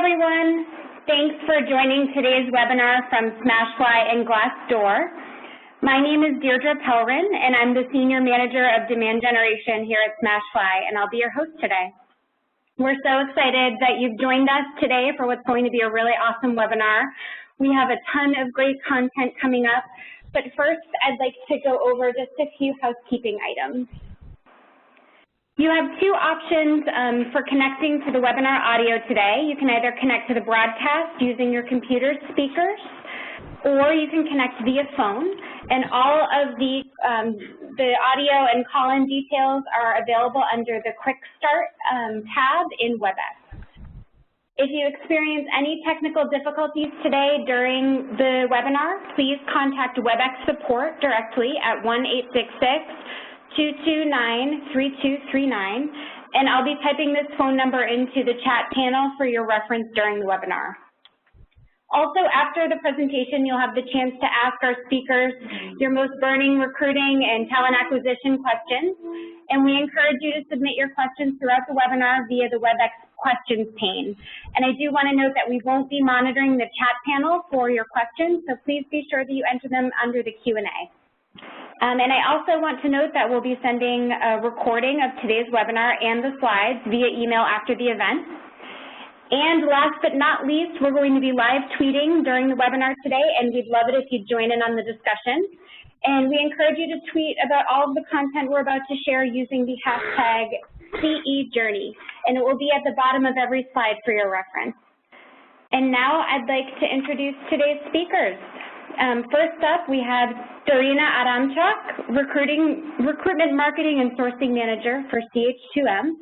everyone. Thanks for joining today's webinar from Smashfly and Glassdoor. My name is Deirdre Pelrin, and I'm the Senior Manager of Demand Generation here at Smashfly, and I'll be your host today. We're so excited that you've joined us today for what's going to be a really awesome webinar. We have a ton of great content coming up, but first I'd like to go over just a few housekeeping items. You have two options for connecting to the webinar audio today. You can either connect to the broadcast using your computer speakers, or you can connect via phone, and all of the audio and call-in details are available under the Quick Start tab in WebEx. If you experience any technical difficulties today during the webinar, please contact WebEx support directly at 1-866-229-3239, and I'll be typing this phone number into the chat panel for your reference during the webinar. Also, after the presentation, you'll have the chance to ask our speakers your most burning recruiting and talent acquisition questions, and we encourage you to submit your questions throughout the webinar via the WebEx questions pane. And I do want to note that we won't be monitoring the chat panel for your questions, so please be sure that you enter them under the Q&A. And I also want to note that we'll be sending a recording of today's webinar and the slides via email after the event. And last but not least, we're going to be live tweeting during the webinar today, and we'd love it if you'd join in on the discussion. And we encourage you to tweet about all of the content we're about to share using the hashtag CEJourney, and it will be at the bottom of every slide for your reference. And now I'd like to introduce today's speakers. First up, we have Dorina Adamchuk, Recruitment Marketing and Sourcing Manager for SHRM.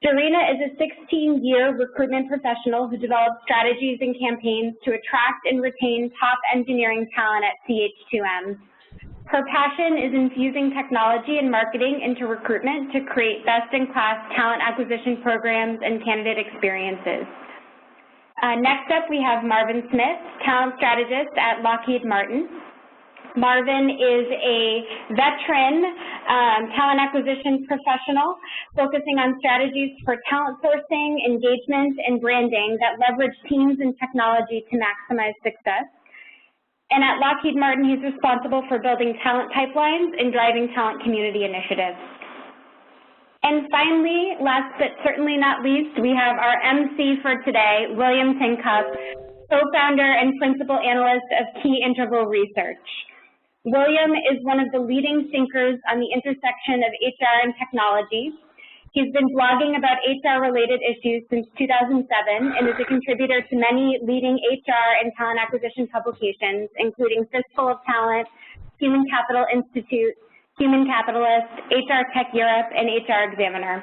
Dorina is a 16-year recruitment professional who develops strategies and campaigns to attract and retain top engineering talent at SHRM. Her passion is infusing technology and marketing into recruitment to create best-in-class talent acquisition programs and candidate experiences. Next up, we have Marvin Smith, talent strategist at Lockheed Martin. Marvin is a veteran talent acquisition professional focusing on strategies for talent sourcing, engagement, and branding that leverage teams and technology to maximize success. And at Lockheed Martin, he's responsible for building talent pipelines and driving talent community initiatives. And finally, last but certainly not least, we have our MC for today, William Tincup, co-founder and principal analyst of Key Interval Research. William is one of the leading thinkers on the intersection of HR and technology. He's been blogging about HR-related issues since 2007 and is a contributor to many leading HR and talent acquisition publications, including Fistful of Talent, Human Capital Institute, Human Capitalist, HR Tech Europe, and HR Examiner.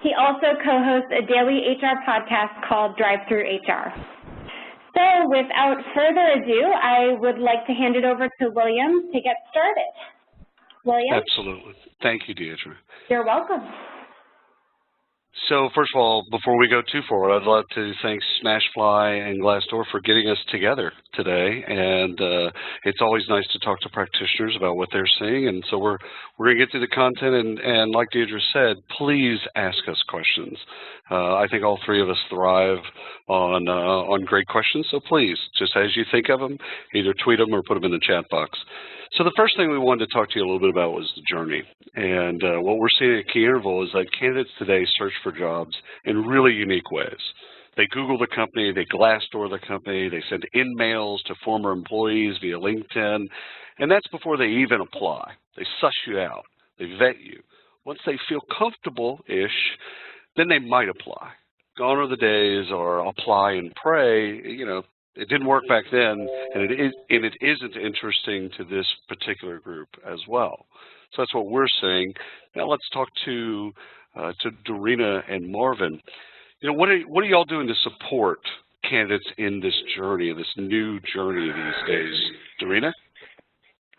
He also co-hosts a daily HR podcast called Drive Through HR. So without further ado, I would like to hand it over to William to get started. William? Absolutely. Thank you, Deirdre. You're welcome. So first of all, before we go too far, I'd love to thank Smashfly and Glassdoor for getting us together today. And it's always nice to talk to practitioners about what they're seeing. And so we're going to get through the content. And like Deirdre said, please ask us questions. I think all three of us thrive on great questions. So please, just as you think of them, either tweet them or put them in the chat box. So the first thing we wanted to talk to you a little bit about was the journey. And what we're seeing at Key Interval is that candidates today search for jobs in really unique ways. They Google the company, they Glassdoor the company, they send in-mails to former employees via LinkedIn, and that's before they even apply. They suss you out, they vet you. Once they feel comfortable-ish, then they might apply. Gone are the days or apply and pray, you know, it didn't work back then, and it isn't interesting to this particular group as well. So that's what we're seeing. Now let's talk to Dorina and Marvin. You know, what are y'all doing to support candidates in this journey, this new journey these days? Dorina?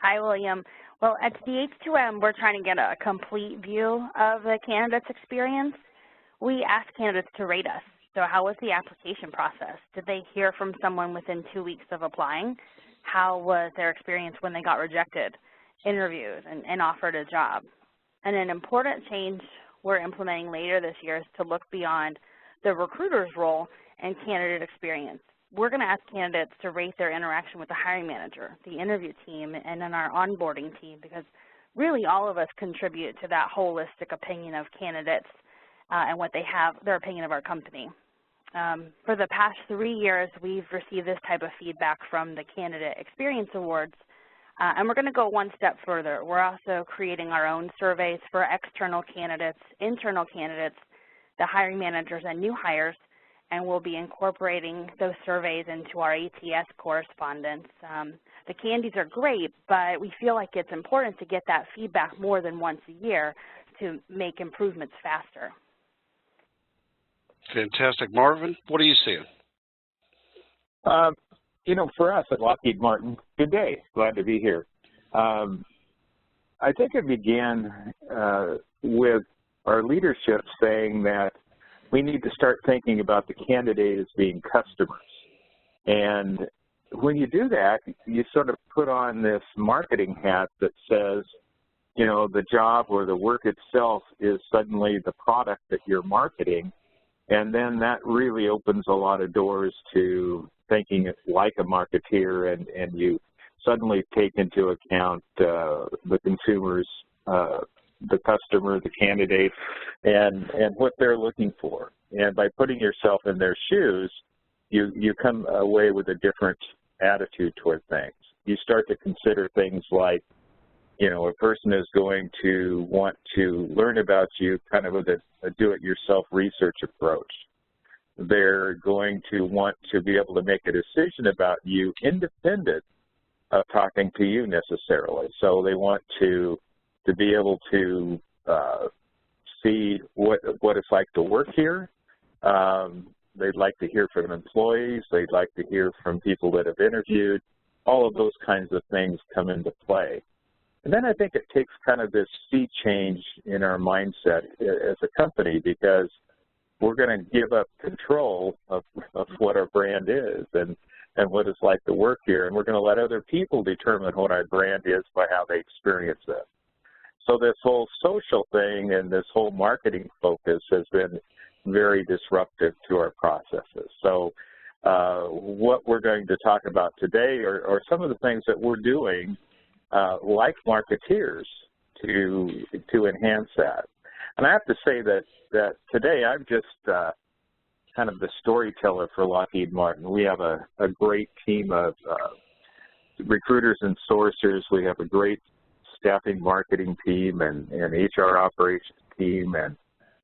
Hi, William. Well, at SHRM, we're trying to get a complete view of the candidate's experience. We ask candidates to rate us. So how was the application process? Did they hear from someone within 2 weeks of applying? How was their experience when they got rejected, interviewed, and offered a job? And an important change we're implementing later this year is to look beyond the recruiter's role and candidate experience. We're going to ask candidates to rate their interaction with the hiring manager, the interview team, and then our onboarding team, because really all of us contribute to that holistic opinion of candidates and what they have, their opinion of our company. For the past 3 years, we've received this type of feedback from the Candidate Experience Awards, and we're going to go one step further. We're also creating our own surveys for external candidates, internal candidates, the hiring managers, and new hires, and we'll be incorporating those surveys into our ATS correspondence. The candies are great, but we feel like it's important to get that feedback more than once a year to make improvements faster. Fantastic. Marvin, what are you seeing? You know, for us at Lockheed Martin, good day. Glad to be here. I think it began with our leadership saying that we need to start thinking about the candidate as being customers. And when you do that, you sort of put on this marketing hat that says, you know, the job or the work itself is suddenly the product that you're marketing. And then that really opens a lot of doors to thinking like a marketeer, and you suddenly take into account the consumers, the customer, the candidate, and what they're looking for. And by putting yourself in their shoes, you come away with a different attitude toward things. You start to consider things like, you know, a person is going to want to learn about you kind of with a do-it-yourself research approach. They're going to want to be able to make a decision about you independent of talking to you necessarily. So they want to be able to see what it's like to work here. They'd like to hear from employees. They'd like to hear from people that have interviewed. All of those kinds of things come into play. And then I think it takes kind of this sea change in our mindset as a company, because we're going to give up control of what our brand is and what it's like to work here. And we're going to let other people determine what our brand is by how they experience it. So this whole social thing and this whole marketing focus has been very disruptive to our processes. So what we're going to talk about today are some of the things that we're doing like marketeers to enhance that. And I have to say that today I'm just kind of the storyteller for Lockheed Martin. We have a great team of recruiters and sourcers. We have a great staffing marketing team and HR operations team and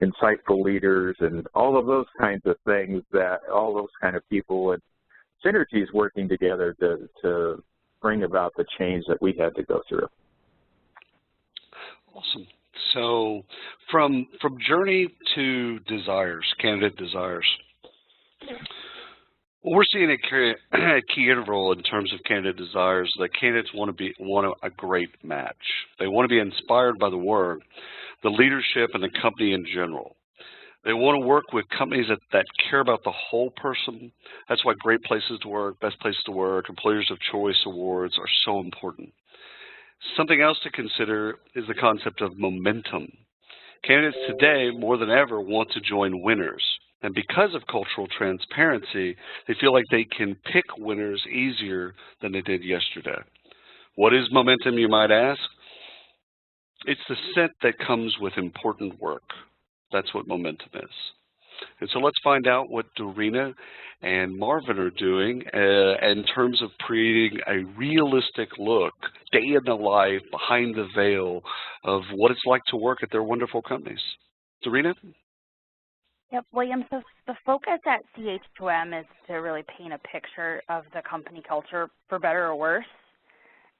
insightful leaders and all of those kinds of things, that all those kind of people and synergies working together to bring about the change that we had to go through. Awesome. So from journey to desires, candidate desires, well, we're seeing a key interval in terms of candidate desires that candidates want a great match. They want to be inspired by the work, the leadership, and the company in general. They want to work with companies that care about the whole person. That's why Great Places to Work, Best Places to Work, Employers of Choice awards are so important. Something else to consider is the concept of momentum. Candidates today, more than ever, want to join winners. And because of cultural transparency, they feel like they can pick winners easier than they did yesterday. What is momentum, you might ask? It's the scent that comes with important work. That's what momentum is. And so let's find out what Dorina and Marvin are doing in terms of creating a realistic look, day in the life, behind the veil of what it's like to work at their wonderful companies. Dorina? Yep, William, so the focus at CH2M is to really paint a picture of the company culture, for better or worse.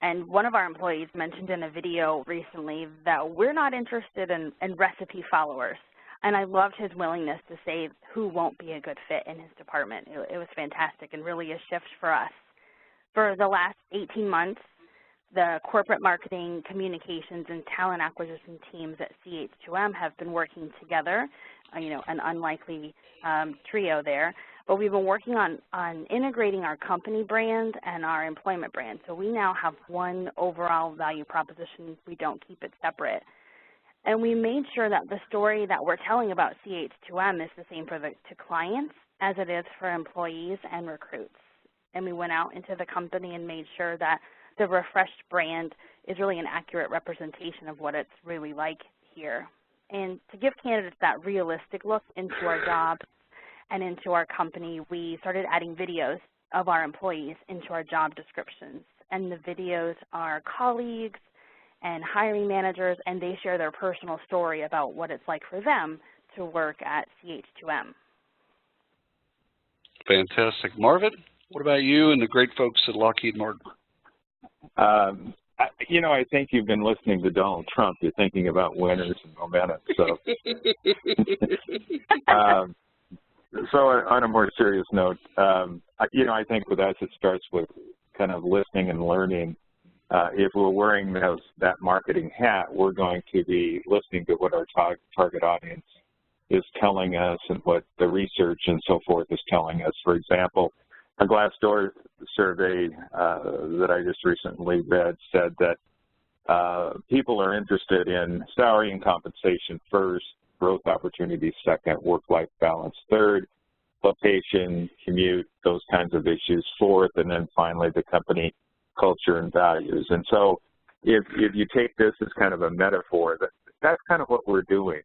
And one of our employees mentioned in a video recently that we're not interested in recipe followers. And I loved his willingness to say who won't be a good fit in his department. It was fantastic and really a shift for us. For the last 18 months, the corporate marketing, communications, and talent acquisition teams at CH2M have been working together, you know, an unlikely trio there. But we've been working on integrating our company brand and our employment brand. So we now have one overall value proposition. We don't keep it separate. And we made sure that the story that we're telling about CH2M is the same to clients as it is for employees and recruits. And we went out into the company and made sure that the refreshed brand is really an accurate representation of what it's really like here. And to give candidates that realistic look into our job and into our company, we started adding videos of our employees into our job descriptions. And the videos are colleagues and hiring managers, and they share their personal story about what it's like for them to work at CH2M. Fantastic. Marvin, what about you and the great folks at Lockheed Martin? You know, I think you've been listening to Donald Trump. You're thinking about winners and momentum. So, so on a more serious note, you know, I think with us it starts with kind of listening and learning. If we're wearing that marketing hat, we're going to be listening to what our target audience is telling us and what the research and so forth is telling us. For example, a Glassdoor survey that I just recently read said that people are interested in salary and compensation first, growth opportunities second, work-life balance third, location, commute, those kinds of issues fourth, and then finally the company culture and values. And so if you take this as kind of a metaphor, that's kind of what we're doing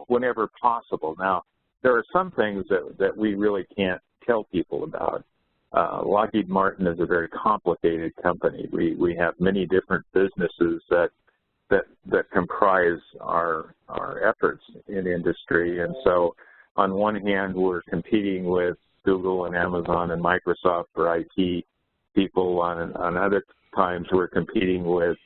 whenever possible. Now, there are some things that we really can't tell people about. Lockheed Martin is a very complicated company. We have many different businesses that comprise our efforts in industry. And so on one hand, we're competing with Google and Amazon and Microsoft for IT people. On other times, we're competing with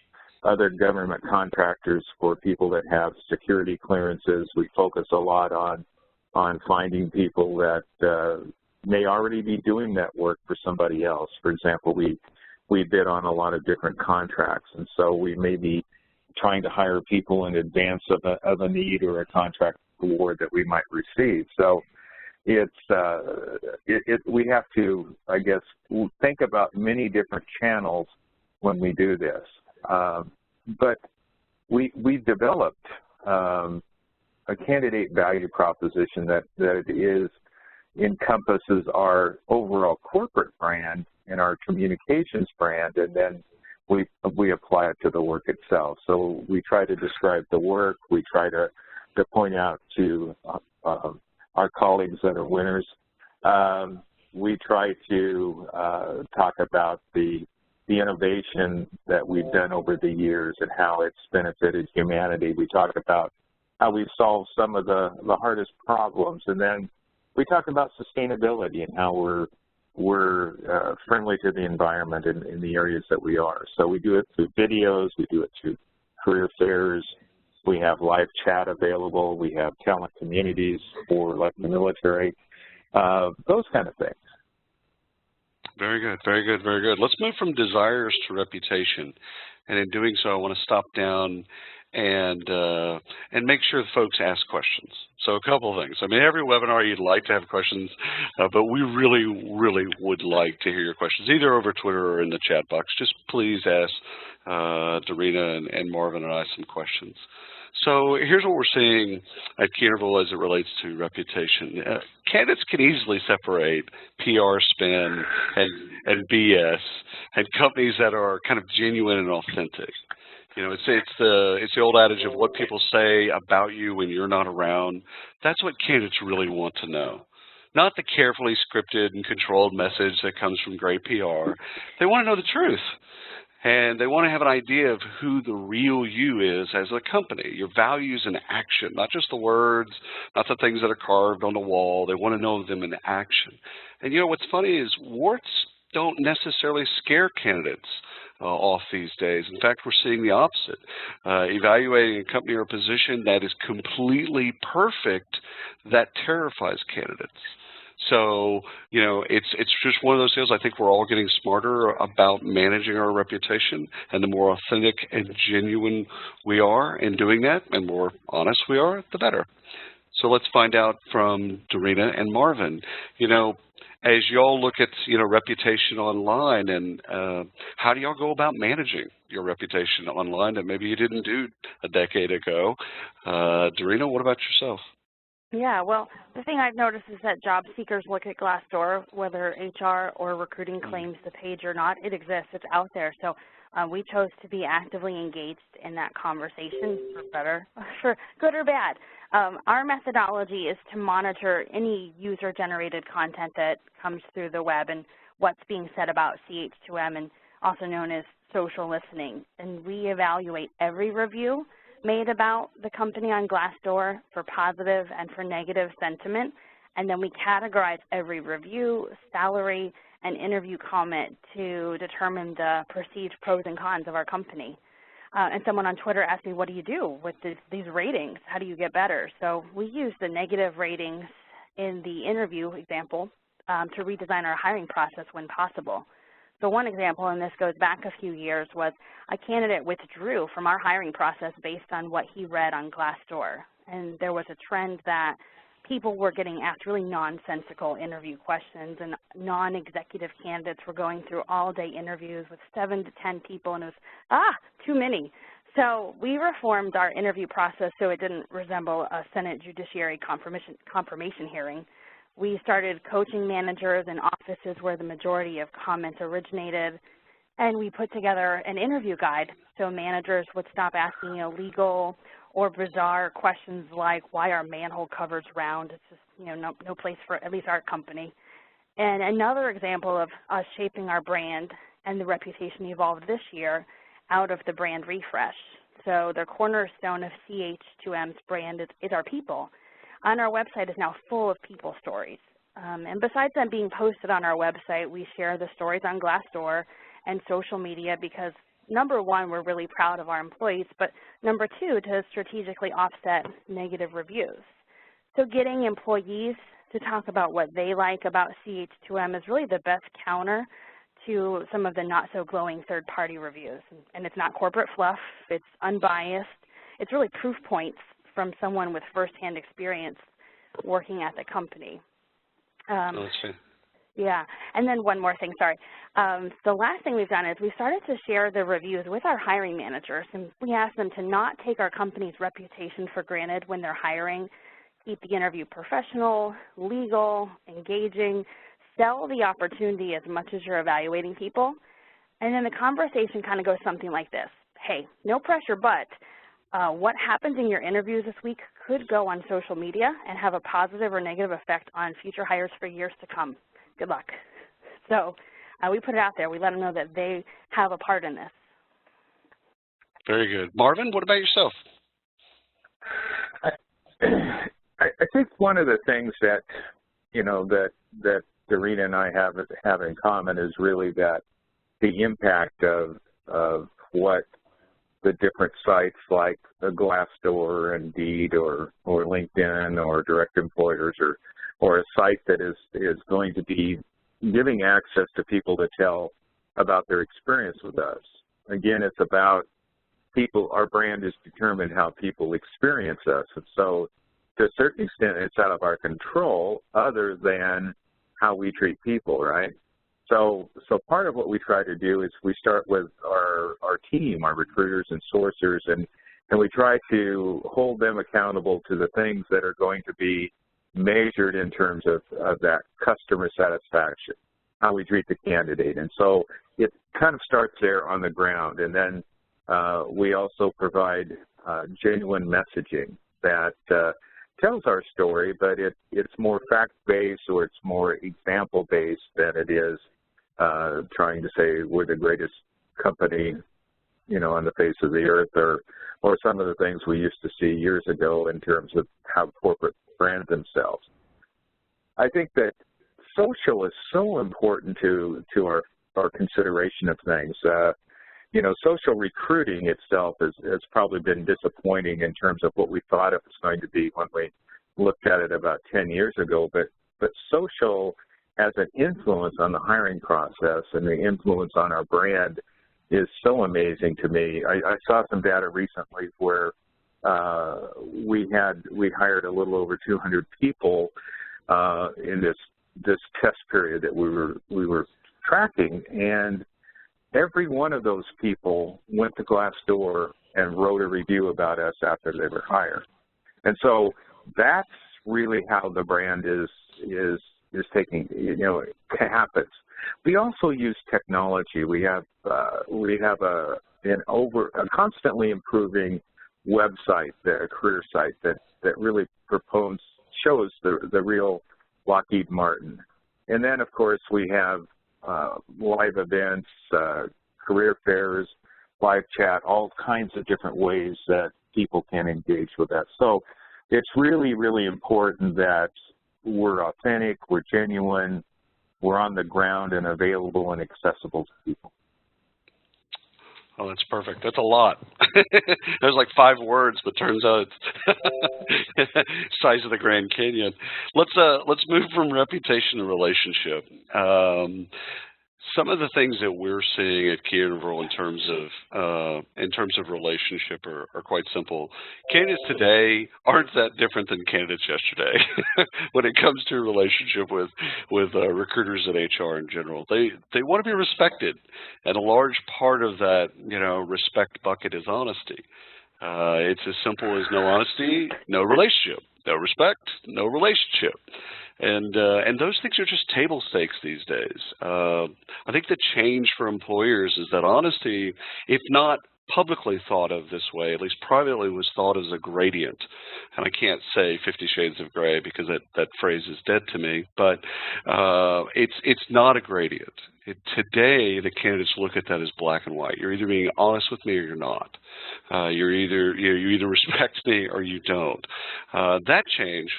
other government contractors for people that have security clearances. We focus a lot on finding people that may already be doing that work for somebody else. For example, we bid on a lot of different contracts, and so we may be trying to hire people in advance of a need or a contract award that we might receive. So we have to, I guess, think about many different channels when we do this. But we've developed a candidate value proposition that encompasses our overall corporate brand and our communications brand, and then we apply it to the work itself. So we try to describe the work. We try to point out to our colleagues that are winners. We try to talk about the innovation that we've done over the years and how it's benefited humanity. We talk about how we've solved some of the hardest problems, and then we talk about sustainability and how we're friendly to the environment in the areas that we are. So we do it through videos, we do it through career fairs, we have live chat available, we have talent communities for like the military, those kind of things. Very good, very good, very good. Let's move from desires to reputation. And in doing so, I want to stop down and make sure the folks ask questions. So a couple of things. I mean, every webinar you'd like to have questions, but we really, really would like to hear your questions, either over Twitter or in the chat box. Just please ask Darina and Marvin and I some questions. So here's what we're seeing at Key Interval as it relates to reputation. Candidates can easily separate PR spin and BS and companies that are kind of genuine and authentic. You know, it's the old adage of what people say about you when you're not around. That's what candidates really want to know. Not the carefully scripted and controlled message that comes from great PR. They want to know the truth. And they want to have an idea of who the real you is as a company, your values in action, not just the words, not the things that are carved on the wall. They want to know them in action. And you know what's funny is warts don't necessarily scare candidates off these days. In fact, we're seeing the opposite. Evaluating a company or a position that is completely perfect, that terrifies candidates. So, you know, it's just one of those deals. I think we're all getting smarter about managing our reputation, and the more authentic and genuine we are in doing that, and more honest we are, the better. So let's find out from Darina and Marvin, you know, as y'all look at, you know, reputation online, and how do y'all go about managing your reputation online that maybe you didn't do a decade ago? Darina, what about yourself? Yeah, well, the thing I've noticed is that job seekers look at Glassdoor, whether HR or recruiting claims the page or not. It exists. It's out there. So we chose to be actively engaged in that conversation, for better, for good or bad. Our methodology is to monitor any user-generated content that comes through the web and what's being said about CH2M, and also known as social listening. And we evaluate every review made about the company on Glassdoor for positive and for negative sentiment, and then we categorize every review, salary, and interview comment to determine the perceived pros and cons of our company. And someone on Twitter asked me, what do you do with these ratings? How do you get better? So we use the negative ratings in the interview example to redesign our hiring process when possible. So one example, and this goes back a few years, was a candidate withdrew from our hiring process based on what he read on Glassdoor. And there was a trend that people were getting asked really nonsensical interview questions, and non-executive candidates were going through all-day interviews with 7 to 10 people, and it was, too many. So we reformed our interview process so it didn't resemble a Senate Judiciary confirmation hearing. We started coaching managers in offices where the majority of comments originated, and we put together an interview guide so managers would stop asking illegal or bizarre questions like, why are manhole covers round? It's just, no place for at least our company. And another example of us shaping our brand and the reputation evolved this year out of the brand refresh. So the cornerstone of CH2M's brand is our people. On our website is now full of people stories. And besides them being posted on our website, we share the stories on Glassdoor and social media because, number one, we're really proud of our employees, but number two, to strategically offset negative reviews. So getting employees to talk about what they like about CH2M is really the best counter to some of the not-so-glowing third-party reviews. And it's not corporate fluff. It's unbiased. It's really proof points from someone with firsthand experience working at the company. Yeah, and then one more thing, sorry. The last thing we've done is we started to share the reviews with our hiring managers, and we asked them to not take our company's reputation for granted when they're hiring, keep the interview professional, legal, engaging, sell the opportunity as much as you're evaluating people, and then the conversation kind of goes something like this. Hey, no pressure, but what happens in your interviews this week could go on social media and have a positive or negative effect on future hires for years to come. Good luck. So we put it out there. We let them know that they have a part in this. Very good. Marvin, what about yourself? I think one of the things that, that Doreen and I have in common is really that the impact of what the different sites like Glassdoor, Indeed, or LinkedIn, or Direct Employers, or a site that is going to be giving access to people to tell about their experience with us. Again, it's about people. Our brand is determined how people experience us, and so to a certain extent, it's out of our control, other than how we treat people, right? So part of what we try to do is we start with our team, our recruiters and sourcers, and we try to hold them accountable to the things that are going to be measured in terms of that customer satisfaction, how we treat the candidate. And so it kind of starts there on the ground. And then we also provide genuine messaging that tells our story, but it's more fact-based or it's more example-based than it is trying to say we're the greatest company, on the face of the earth, or some of the things we used to see years ago in terms of how corporate brand themselves. I think that social is so important to our consideration of things. Social recruiting itself has probably been disappointing in terms of what we thought it was going to be when we looked at it about 10 years ago, but social has an influence on the hiring process, and the influence on our brand is so amazing to me. I saw some data recently where we hired a little over 200 people in this test period that we were tracking, and every one of those people went to Glassdoor and wrote a review about us after they were hired. And so that's really how the brand is taking, happens. We also use technology. We have a constantly improving website, a career site that really shows the real Lockheed Martin. And then, of course, we have live events, career fairs, live chat, all kinds of different ways that people can engage with us. So it's really, really important that we're authentic, we're genuine, we're on the ground and available and accessible to people. Oh, that's perfect. That's a lot. There's like 5 words, but turns out it's size of the Grand Canyon. Let's move from reputation to relationship. Some of the things that we're seeing at Key Interval in terms of relationship are quite simple. Candidates today aren't that different than candidates yesterday when it comes to relationship with recruiters and HR in general. They want to be respected, and a large part of that respect bucket is honesty. It's as simple as no honesty, no relationship. No respect, no relationship. And those things are just table stakes these days. I think the change for employers is that honesty, if not publicly thought of this way, at least privately was thought as a gradient. And I can't say 50 Shades of Gray because that phrase is dead to me, but it's not a gradient. Today, the candidates look at that as black and white. You're either being honest with me or you're not. You either respect me or you don't. That change,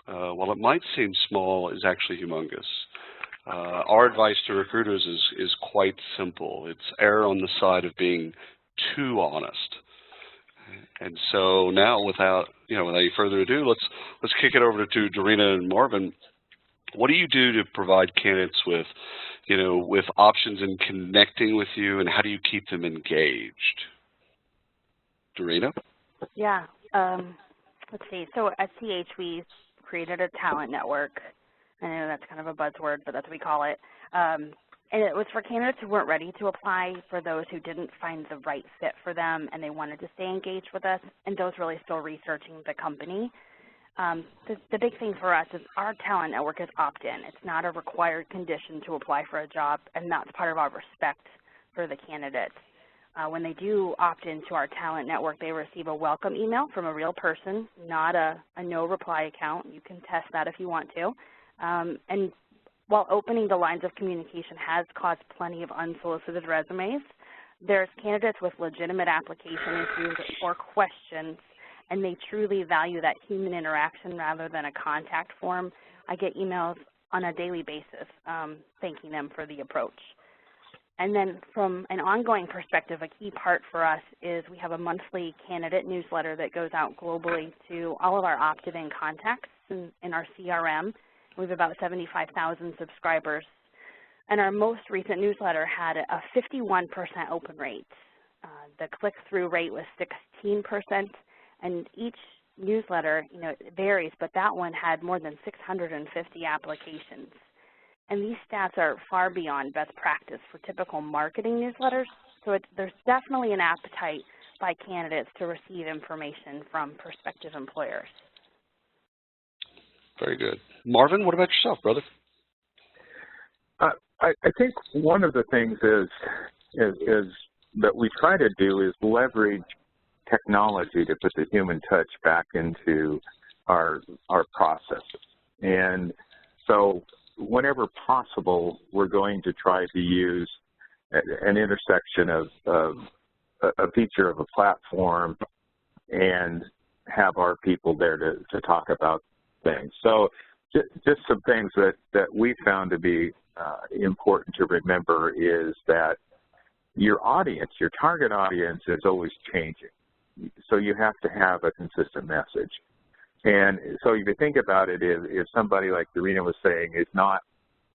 while it might seem small, is actually humongous. Our advice to recruiters is quite simple. It's err on the side of being too honest. And so now, without any further ado, let's kick it over to Dorena and Marvin. What do you do to provide candidates with options in connecting with you, and how do you keep them engaged? Dorena? Yeah. Let's see. So at CH, we created a talent network. I know that's kind of a buzzword, but that's what we call it. And it was for candidates who weren't ready to apply, for those who didn't find the right fit for them and they wanted to stay engaged with us, and those really still researching the company. The big thing for us is our talent network is opt-in. It's not a required condition to apply for a job, and that's part of our respect for the candidates. When they do opt into our talent network, they receive a welcome email from a real person, not a no-reply account. You can test that if you want to. And while opening the lines of communication has caused plenty of unsolicited resumes, there's candidates with legitimate application issues or questions, and they truly value that human interaction rather than a contact form. I get emails on a daily basis thanking them for the approach. And then from an ongoing perspective, a key part for us is we have a monthly candidate newsletter that goes out globally to all of our opted-in contacts in our CRM. We have about 75,000 subscribers. And our most recent newsletter had a 51% open rate. The click-through rate was 16%, and each newsletter, it varies, but that one had more than 650 applications. And these stats are far beyond best practice for typical marketing newsletters, so there's definitely an appetite by candidates to receive information from prospective employers. Very good. Marvin, what about yourself, brother? I think one of the things is that we try to do is leverage technology to put the human touch back into our processes. And so whenever possible, we're going to try to use an intersection of a feature of a platform and have our people there to talk about things. So just some things that we found to be important to remember is that your audience, your target audience, is always changing. So you have to have a consistent message. And so if you think about it, if somebody like Dorena was saying is not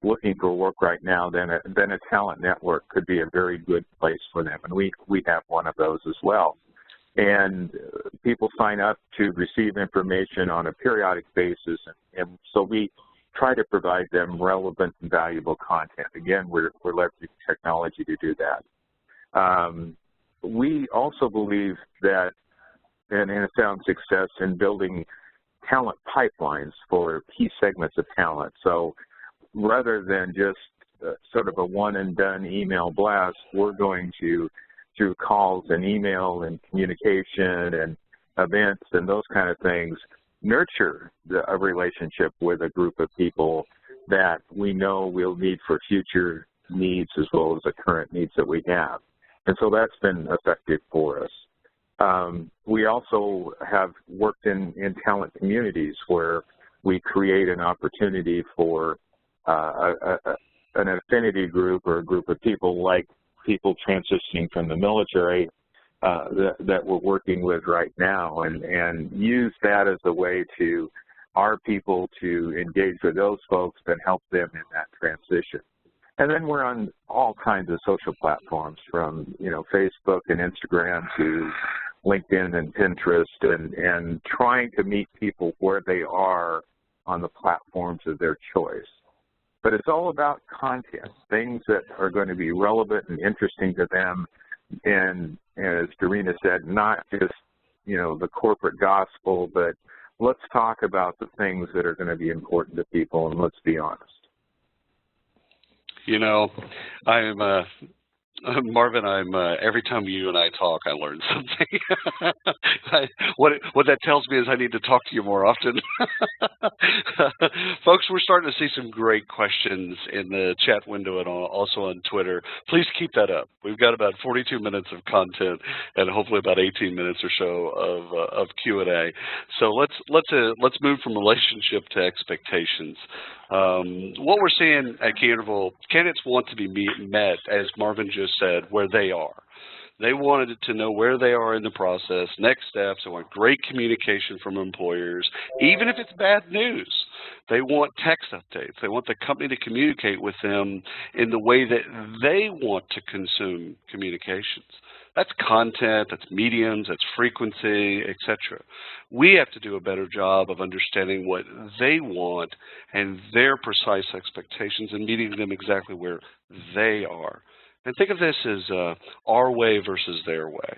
looking for work right now, then a talent network could be a very good place for them. And we have one of those as well. And people sign up to receive information on a periodic basis, and so we try to provide them relevant and valuable content. Again, we're leveraging technology to do that. We also believe that, and have found success in building talent pipelines for key segments of talent. So rather than just sort of a one-and-done email blast, we're going to, through calls and email and communication and events and those kind of things, nurture a relationship with a group of people that we know we'll need for future needs as well as the current needs that we have. And so that's been effective for us. We also have worked in talent communities where we create an opportunity for an affinity group or a group of people like people transitioning from the military that we're working with right now, and use that as a way to our people to engage with those folks and help them in that transition. And then we're on all kinds of social platforms, from Facebook and Instagram to LinkedIn and Pinterest, and trying to meet people where they are on the platforms of their choice. But it's all about content, things that are going to be relevant and interesting to them, and as Darina said, not just the corporate gospel, but let's talk about the things that are going to be important to people, and let's be honest. Marvin, every time you and I talk, I learn something. What that tells me is I need to talk to you more often. Folks, we're starting to see some great questions in the chat window and also on Twitter. Please keep that up. We've got about 42 minutes of content and hopefully about 18 minutes or so of Q&A. So let's move from relationship to expectations. What we're seeing at Key Interval, candidates want to be met, as Marvin just said, where they are. They wanted to know where they are in the process, next steps. They want great communication from employers, even if it's bad news. They want text updates. They want the company to communicate with them in the way that they want to consume communications. That's content, that's mediums, that's frequency, etc. We have to do a better job of understanding what they want and their precise expectations and meeting them exactly where they are. And think of this as our way versus their way.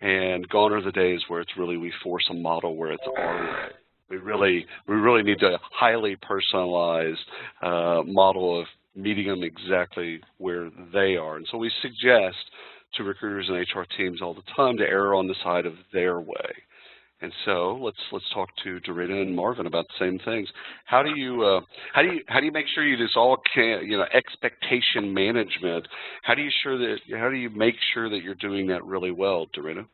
And gone are the days where it's really we force a model where it's our way. We really need a highly personalized model of meeting them exactly where they are. And so we suggest to recruiters and HR teams all the time to err on the side of their way. And so let's talk to Darina and Marvin about the same things. How do you make sure you just all expectation management? How do you make sure that you're doing that really well, Darina?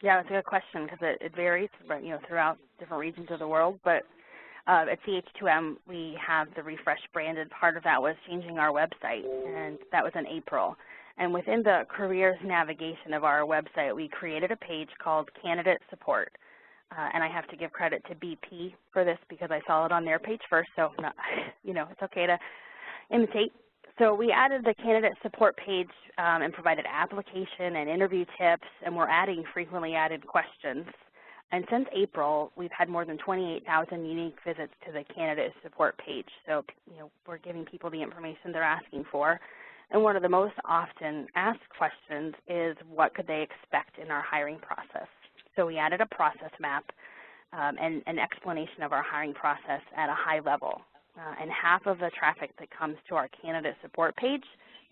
Yeah, that's a good question because it varies, throughout different regions of the world. But at CH2M, we have the refresh branded. Part of that was changing our website, and that was in April. And within the careers navigation of our website, we created a page called Candidate Support. And I have to give credit to BP for this because I saw it on their page first. So, it's okay to imitate. So we added the Candidate Support page and provided application and interview tips, and we're adding frequently added questions. And since April, we've had more than 28,000 unique visits to the Candidate Support page. So, we're giving people the information they're asking for. And one of the most often asked questions is, what could they expect in our hiring process? So we added a process map and an explanation of our hiring process at a high level. And half of the traffic that comes to our candidate support page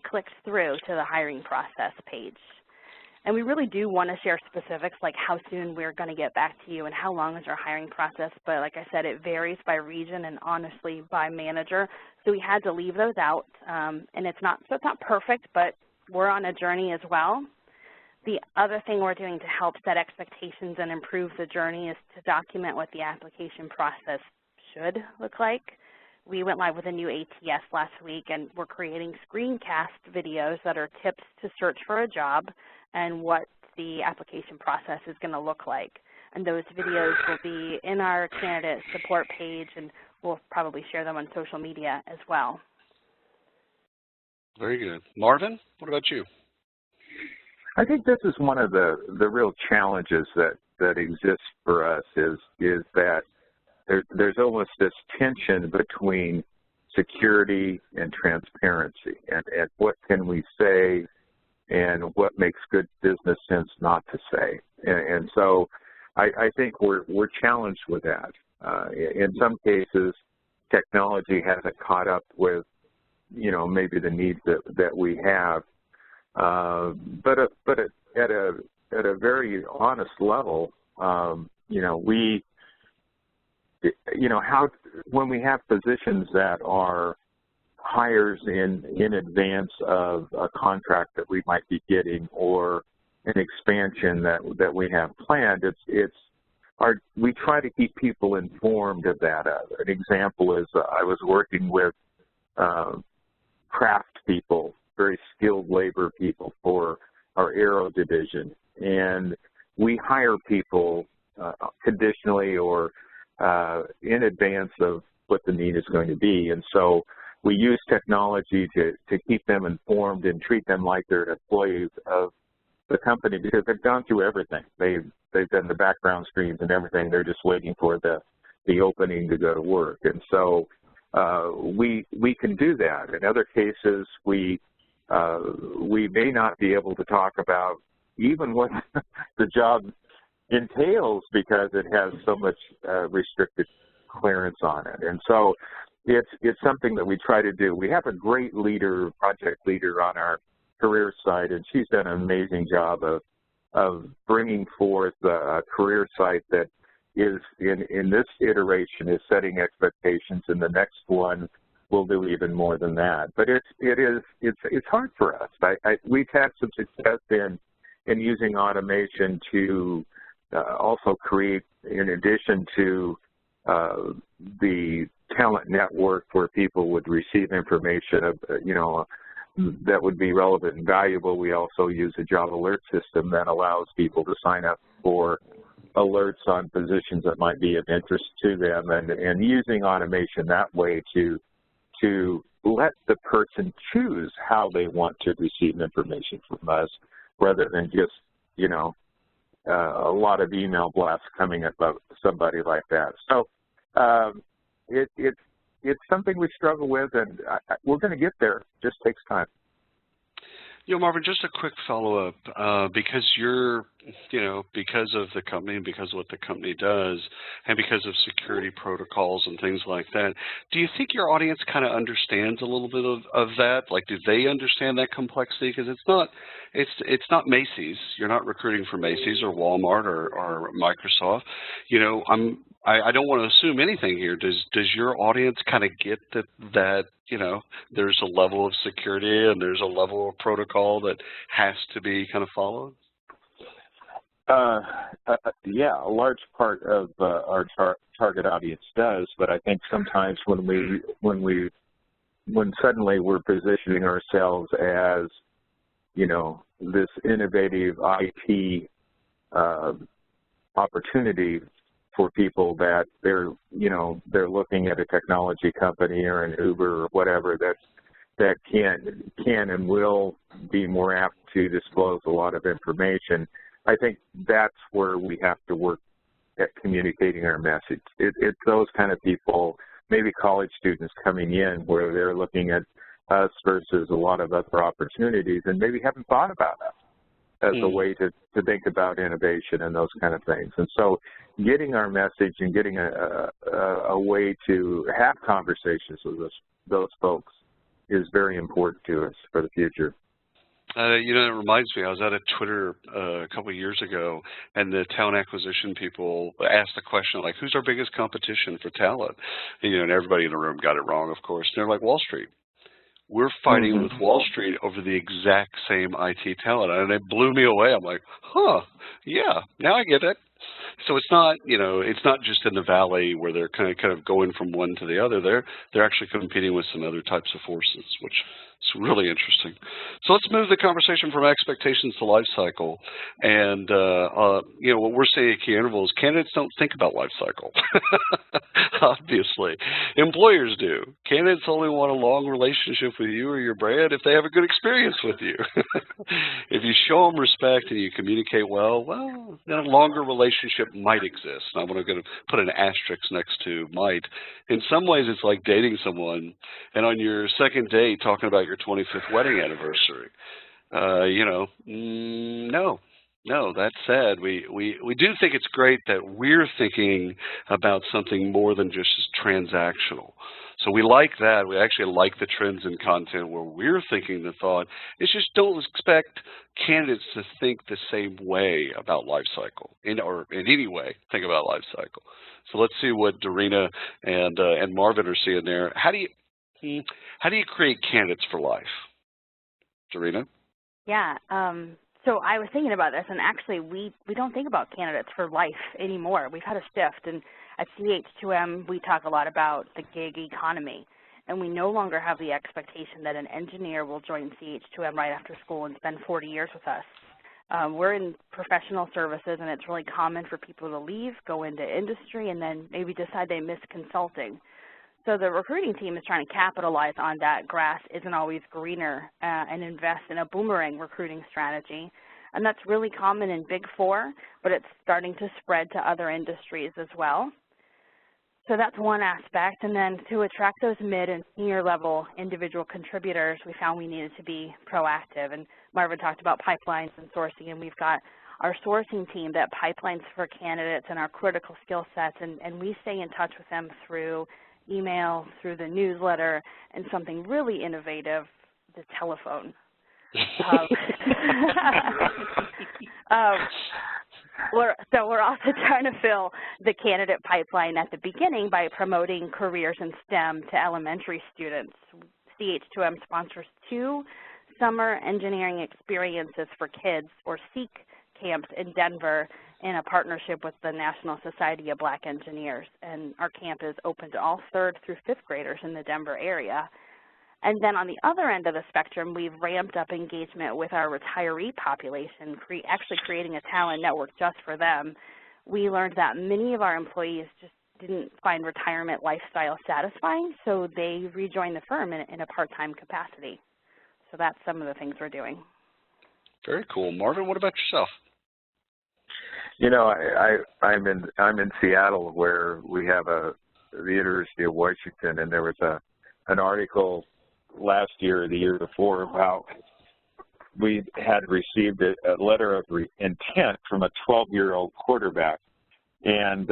clicks through to the hiring process page. And we really do want to share specifics like how soon we're going to get back to you and how long is our hiring process. But like I said, it varies by region and honestly by manager. So we had to leave those out. And it's not perfect, but we're on a journey as well. The other thing we're doing to help set expectations and improve the journey is to document what the application process should look like. We went live with a new ATS last week, and we're creating screencast videos that are tips to search for a job and what the application process is going to look like. And those videos will be in our candidate support page, and we'll probably share them on social media as well. Very good. Marvin, what about you? I think this is one of the real challenges that exists for us is that there's almost this tension between security and transparency, and what can we say and what makes good business sense not to say. And so I think we're challenged with that. In some cases, technology hasn't caught up with, you know, maybe the needs that we have. But at a very honest level, you know, when we have positions that are hires in advance of a contract that we might be getting or an expansion that we have planned, we try to keep people informed of that. An example is I was working with craft people, very skilled labor people for our aero division, and we hire people conditionally or in advance of what the need is going to be. And so we use technology to keep them informed and treat them like they're employees of the company, because they've gone through everything. They've done the background screens and everything. They're just waiting for the opening to go to work. And so we can do that. In other cases, we may not be able to talk about even what the job entails because it has so much restricted clearance on it. And so it's something that we try to do. We have a great leader, project leader on our career site, and she's done an amazing job of bringing forth a career site that is in this iteration is setting expectations, and the next one will do even more than that. But it's hard for us. We've had some success in using automation to also create, in addition to the talent network where people would receive information of, you know, that would be relevant and valuable. We also use a job alert system that allows people to sign up for alerts on positions that might be of interest to them, and using automation that way to let the person choose how they want to receive information from us, rather than just, you know, a lot of email blasts coming about somebody like that. So it's something we struggle with, and we're going to get there. It just takes time. You know, Marvin, just a quick follow-up, because because of the company and because of what the company does and because of security protocols and things like that, do you think your audience kind of understands a little bit of that? Like, do they understand that complexity? Because it's not Macy's. You're not recruiting for Macy's or Walmart or Microsoft. You know, I don't want to assume anything here. Does your audience kind of get that you know, there's a level of security and there's a level of protocol that has to be kind of followed? Yeah, a large part of our target audience does, but I think sometimes when suddenly we're positioning ourselves as, you know, this innovative IT opportunity for people that they're looking at a technology company or an Uber or whatever that can and will be more apt to disclose a lot of information. I think that's where we have to work at communicating our message. It's those kind of people, maybe college students coming in where they're looking at us versus a lot of other opportunities and maybe haven't thought about us as a way to think about innovation and those kind of things. And so getting our message and getting a way to have conversations with those folks is very important to us for the future. You know, it reminds me, I was at a Twitter a couple of years ago, and the talent acquisition people asked the question, like, who's our biggest competition for talent? And, you know, and everybody in the room got it wrong, of course. And they're like, Wall Street. We're fighting with Wall Street over the exact same IT talent. And it blew me away. I'm like, huh, yeah, now I get it. So it's not, you know, it's not just in the valley where they're kind of going from one to the other. They're actually competing with some other types of forces, which is really interesting. So let's move the conversation from expectations to life cycle. And, you know, what we're saying at Key Interval is candidates don't think about life cycle, obviously. Employers do. Candidates only want a long relationship with you or your brand if they have a good experience with you. If you show them respect and you communicate well, then a longer relationship might exist. And I'm going to put an asterisk next to might. In some ways, it's like dating someone, and on your second date, talking about your 25th wedding anniversary. You know, no, No, that said, we do think it's great that we're thinking about something more than just transactional. So we like that. We actually like the trends in content where we're thinking the thought. It's just don't expect candidates to think the same way about life cycle, or in any way think about life cycle. So let's see what Dorina and Marvin are seeing there. How do you create candidates for life? Dorina? Yeah. So I was thinking about this, and actually we don't think about candidates for life anymore. We've had a shift, and at CH2M we talk a lot about the gig economy, and we no longer have the expectation that an engineer will join CH2M right after school and spend 40 years with us. We're in professional services, and it's really common for people to leave, go into industry, and then maybe decide they miss consulting. So the recruiting team is trying to capitalize on that grass isn't always greener and invest in a boomerang recruiting strategy. And that's really common in Big Four, but it's starting to spread to other industries as well. So that's one aspect. And then to attract those mid and senior level individual contributors, we found we needed to be proactive. And Marvin talked about pipelines and sourcing, and we've got our sourcing team that pipelines for candidates and our critical skill sets, and we stay in touch with them through email, through the newsletter, and something really innovative, the telephone. So we're also trying to fill the candidate pipeline at the beginning by promoting careers in STEM to elementary students. CH2M sponsors 2 summer engineering experiences for kids, or SEEK camps in Denver, in a partnership with the National Society of Black Engineers. And our camp is open to all 3rd through 5th graders in the Denver area. And then on the other end of the spectrum, we've ramped up engagement with our retiree population, actually creating a talent network just for them. We learned that many of our employees just didn't find retirement lifestyle satisfying, so they rejoined the firm in a part-time capacity. So that's some of the things we're doing. Very cool. Marvin, what about yourself? You know, I'm in Seattle, where we have the University of Washington, and there was an article last year or the year before about we had received a letter of intent from a 12-year-old quarterback, and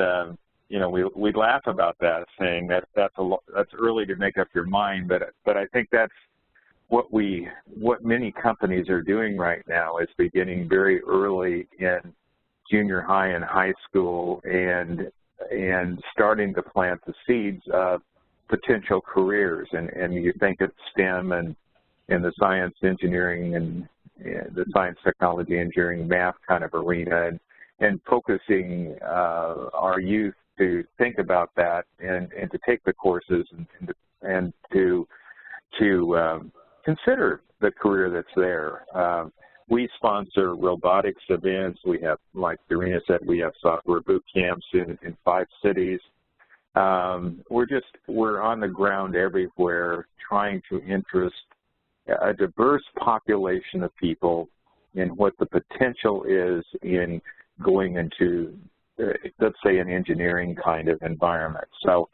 you know, we laugh about that, saying that's early to make up your mind, but I think that's what many companies are doing right now, is beginning very early in junior high and high school and starting to plant the seeds of potential careers. And you think of STEM and the science, engineering, and the science, technology, engineering, math kind of arena, and focusing our youth to think about that and to take the courses and to consider the career that's there. We sponsor robotics events. We have, like Dorina said, we have software boot camps in 5 cities. We're on the ground everywhere, trying to interest a diverse population of people in what the potential is in going into, let's say, an engineering kind of environment. So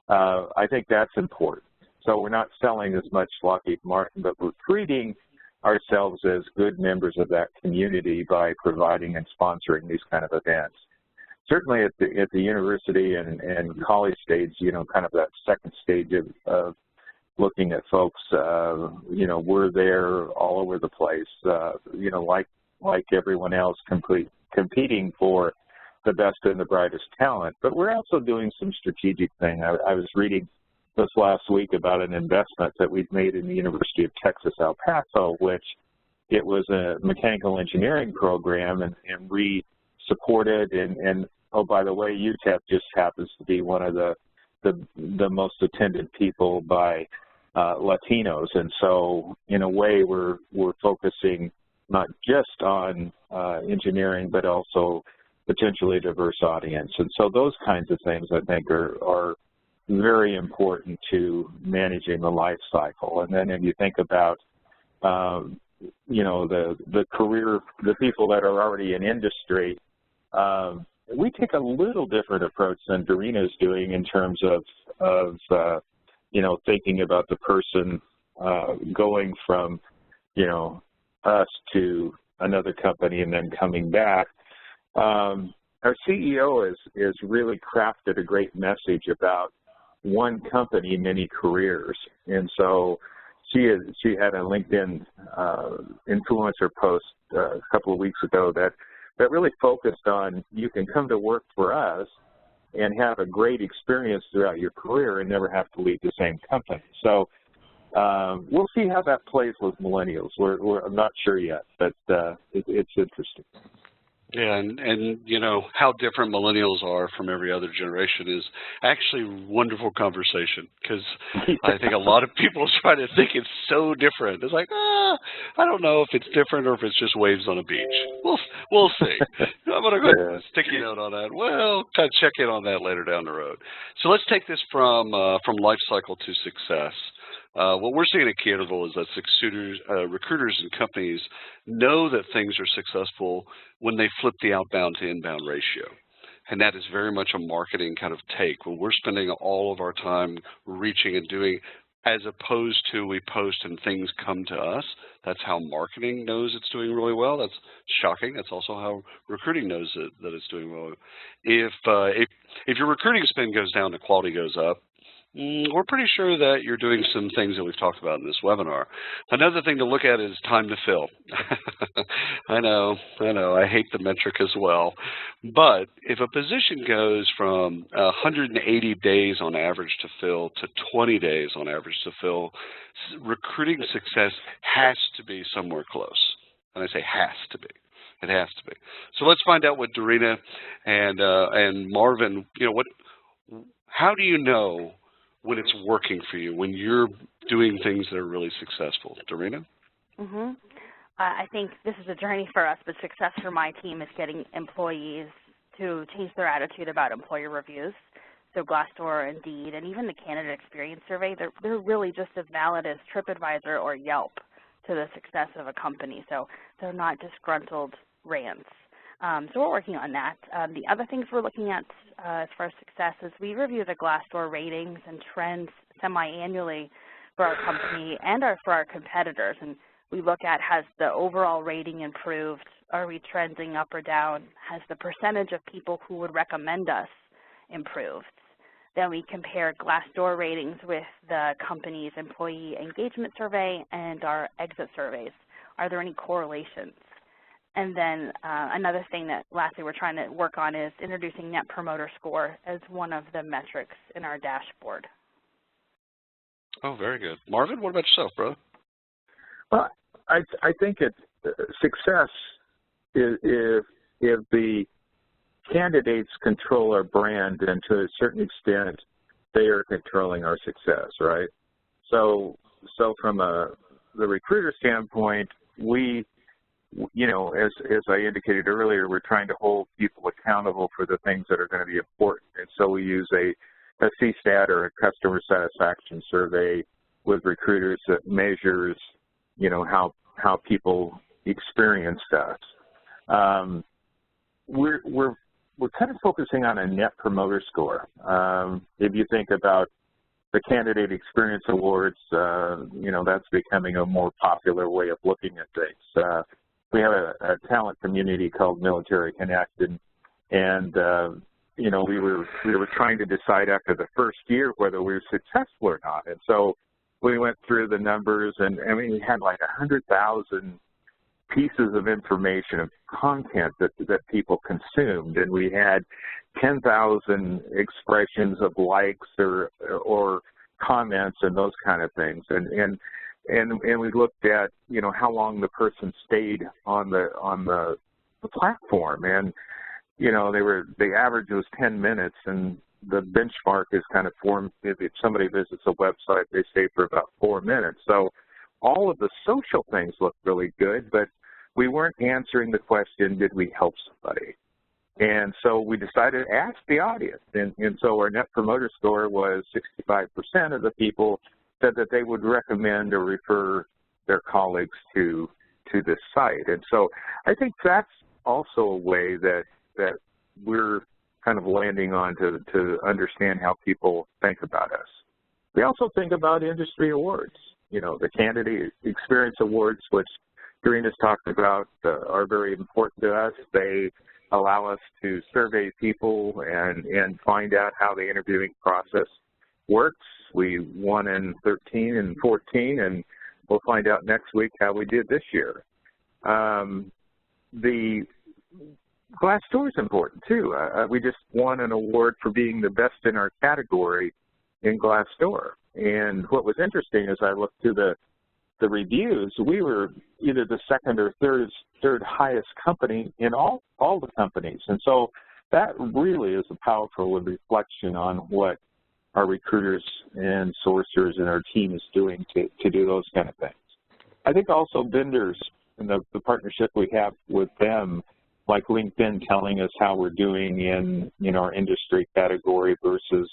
I think that's important. So we're not selling as much Lockheed Martin, but we're treating ourselves as good members of that community by providing and sponsoring these kind of events. Certainly at the university and college stage, you know, kind of that second stage of looking at folks, you know, we're there all over the place, you know, like everyone else, competing for the best and the brightest talent. But we're also doing some strategic thing. I was reading this last week about an investment that we've made in the University of Texas, El Paso, which it was a mechanical engineering program, and we supported, and oh, by the way, UTEP just happens to be one of the most attended people by Latinos. And so in a way we're focusing not just on engineering, but also potentially a diverse audience. And so those kinds of things, I think, are very important to managing the life cycle. And then if you think about, you know, the people that are already in industry, we take a little different approach than Dorina is doing in terms of you know, thinking about the person going from, you know, us to another company and then coming back. Our CEO has really crafted a great message about one company, many careers. And so she had a LinkedIn influencer post a couple of weeks ago that really focused on you can come to work for us and have a great experience throughout your career and never have to leave the same company. So we'll see how that plays with millennials. I'm not sure yet, but it's interesting. Yeah, and you know, how different millennials are from every other generation is actually a wonderful conversation, because I think a lot of people try to think it's so different. It's like, I don't know if it's different or if it's just waves on a beach. We'll see. I'm going to go ahead and put a sticky note on that. Well, kind of check in on that later down the road. So let's take this from life cycle to success. What we're seeing at Canterville is that recruiters and companies know that things are successful when they flip the outbound to inbound ratio. And that is very much a marketing kind of take. When we're spending all of our time reaching and doing, as opposed to we post and things come to us, that's how marketing knows it's doing really well. That's shocking. That's also how recruiting knows that it's doing well. If your recruiting spend goes down, the quality goes up. We're pretty sure that you're doing some things that we've talked about in this webinar. Another thing to look at is time to fill. I know, I hate the metric as well. But if a position goes from 180 days on average to fill to 20 days on average to fill, recruiting success has to be somewhere close. And I say has to be. It has to be. So let's find out what Dorina and Marvin, how do you know when it's working for you, when you're doing things that are really successful? Dorina? I think this is a journey for us, but success for my team is getting employees to change their attitude about employer reviews. So Glassdoor, Indeed, and even the candidate experience survey, they're really just as valid as TripAdvisor or Yelp to the success of a company. So they're not disgruntled rants. So we're working on that. The other things we're looking at as far as success is we review the Glassdoor ratings and trends semi-annually for our company and for our competitors. And we look at, has the overall rating improved? Are we trending up or down? Has the percentage of people who would recommend us improved? Then we compare Glassdoor ratings with the company's employee engagement survey and our exit surveys. Are there any correlations? And then another thing that lastly we're trying to work on is introducing Net Promoter Score as one of the metrics in our dashboard. Oh, very good. Marvin, what about yourself, brother? Well, I think success is if the candidates control our brand, and to a certain extent they are controlling our success, right? So from the recruiter standpoint, we, as I indicated earlier, we're trying to hold people accountable for the things that are going to be important. And so we use a CSAT or a customer satisfaction survey with recruiters that measures, how people experienced us. We're kind of focusing on a Net Promoter Score. If you think about the Candidate Experience Awards, that's becoming a more popular way of looking at things. We have a talent community called Military Connect, and we were trying to decide after the first year whether we were successful or not. And so we went through the numbers, and we had like 100,000 pieces of information, of content that people consumed, and we had 10,000 expressions of likes or comments and those kind of things, and we looked at how long the person stayed on the platform, and the average was 10 minutes, and the benchmark is kind of formed. If somebody visits a website, they stay for about 4 minutes. So all of the social things look really good, but we weren't answering the question, did we help somebody? And so we decided to ask the audience. And so our Net Promoter Score was 65% of the people said that they would recommend or refer their colleagues to this site. And so I think that's also a way that we're kind of landing on to understand how people think about us. We also think about industry awards. The Candidate Experience Awards, which Doreena's talked about are very important to us. They allow us to survey people and find out how the interviewing process works. We won in 13 and 14, and we'll find out next week how we did this year. The Glassdoor is important too. We just won an award for being the best in our category in Glassdoor. And what was interesting as I looked through the reviews, we were either the second or third highest company in all the companies. And so that really is a powerful reflection on what our recruiters and sourcers and our team is doing to do those kind of things. I think also vendors and the partnership we have with them, like LinkedIn telling us how we're doing in our industry category versus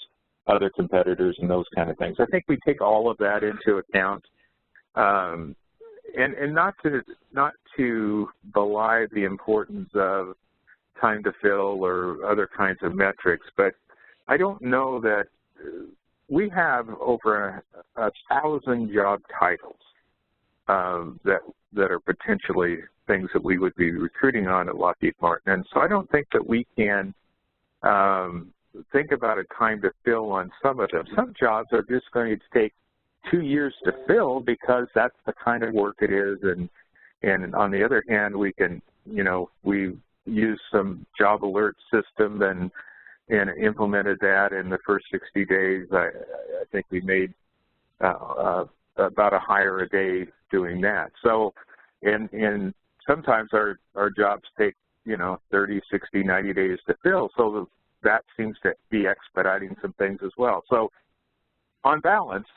other competitors and those kind of things. I think we take all of that into account. And not to belie the importance of time to fill or other kinds of metrics, but I don't know that we have over 1,000 job titles that are potentially things that we would be recruiting on at Lockheed Martin, and so I don't think that we can think about a time to fill on some of them. Some jobs are just going to take 2 years to fill because that's the kind of work it is, and on the other hand, we can, we use some job alert system and implemented that in the first 60 days. I think we made about a hire a day doing that. So, and sometimes our jobs take 30, 60, 90 days to fill. So that seems to be expediting some things as well. So on balance,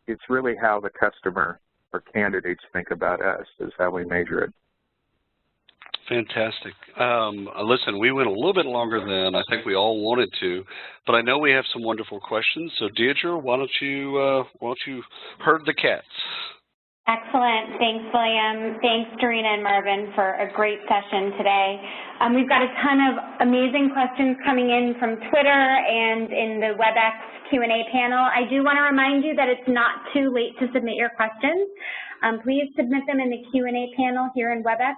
it's really how the customer or candidates think about us is how we measure it. Fantastic. Listen, we went a little bit longer than I think we all wanted to, but I know we have some wonderful questions. So, Deidre, why don't you herd the cats? Excellent. Thanks, William. Thanks, Dorena and Marvin, for a great session today. We've got a ton of amazing questions coming in from Twitter and in the WebEx Q&A panel. I do want to remind you that it's not too late to submit your questions. Please submit them in the Q&A panel here in WebEx,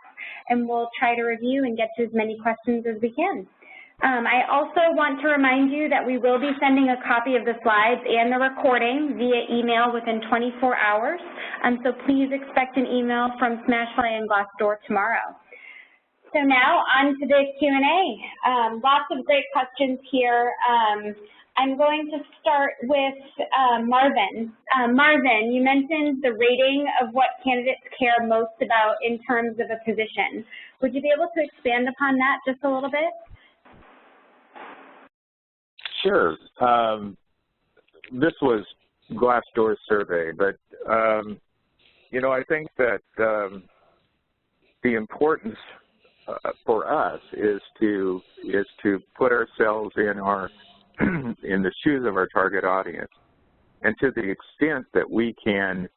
and we'll try to review and get to as many questions as we can. I also want to remind you that we will be sending a copy of the slides and the recording via email within 24 hours. So please expect an email from Smashfly and Glassdoor tomorrow. So now on to the Q&A. Lots of great questions here. I'm going to start with Marvin. Marvin, you mentioned the rating of what candidates care most about in terms of a position. Would you be able to expand upon that just a little bit? Sure. This was Glassdoor's survey, but I think that the importance for us is to put ourselves in the shoes of our target audience, and to the extent that we can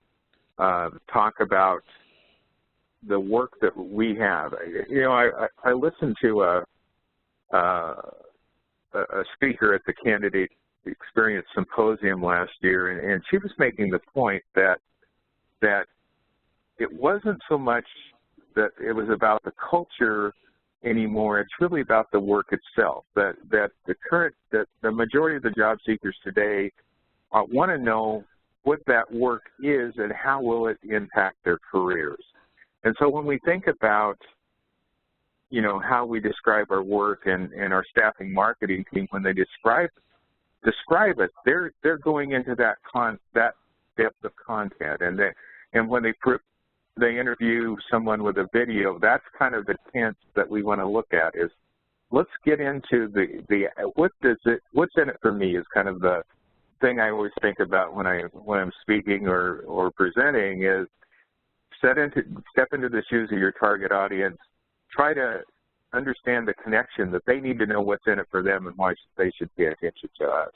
talk about the work that we have. I listened to a speaker at the Candidate Experience Symposium last year, and she was making the point that it wasn't so much that it was about the culture anymore. It's really about the work itself. That the majority of the job seekers today want to know what that work is and how will it impact their careers. And so when we think about how we describe our work and our staffing marketing team, when they describe it, they're going into that depth of content, and when they interview someone with a video, that's kind of the tense that we want to look at. Is let's get into what's in it for me is kind of the thing I always think about when I'm speaking or presenting is step into the shoes of your target audience. Try to understand the connection that they need to know what's in it for them and why they should pay attention to us.